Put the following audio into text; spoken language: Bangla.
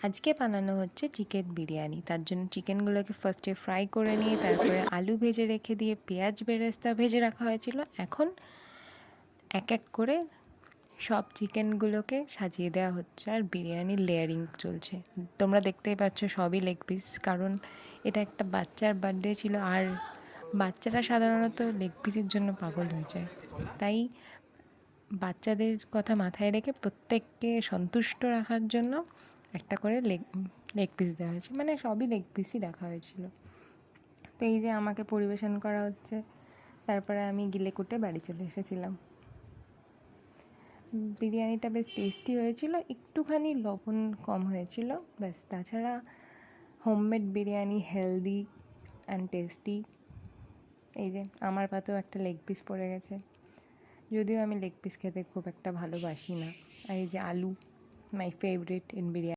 আজকে বানানো হচ্ছে চিকেন বিরিয়ানি। তার জন্য চিকেনগুলোকে ফার্স্টে ফ্রাই করে নিয়ে তারপরে আলু ভেজে রেখে দিয়ে পেঁয়াজ বেরেস্তা ভেজে রাখা হয়েছিল। এখন এক এক করে সব চিকেনগুলোকে সাজিয়ে দেওয়া হচ্ছে আর বিরিয়ানির লেয়ারিং চলছে। তোমরা দেখতেই পাচ্ছ সবই লেগ পিস, কারণ এটা একটা বাচ্চার বার্থডে ছিল আর বাচ্চারা সাধারণত লেগ পিসের জন্য পাগল হয়ে যায়। তাই বাচ্চাদের কথা মাথায় রেখে প্রত্যেককে সন্তুষ্ট রাখার জন্য একটা করে লেগ পিস দেওয়া হয়েছে, মানে সবই লেগ পিসই রাখা হয়েছিল। তো এই যে আমাকে পরিবেশন করা হচ্ছে, তারপরে আমি গিলে কুটে বাড়ি চলে এসেছিলাম। বিরিয়ানিটা বেশ টেস্টি হয়েছিল, একটুখানি লবণ কম হয়েছিল ব্যাস। তাছাড়া homemade biryani healthy and tasty. এই যে আমার পাতেও একটা লেগ পিস পড়ে গেছে, যদিও আমি লেগ পিস খেতে খুব একটা ভালোবাসি না। আর এই যে আলু, মাই ফেভারিট ইন বিরিয়ানি।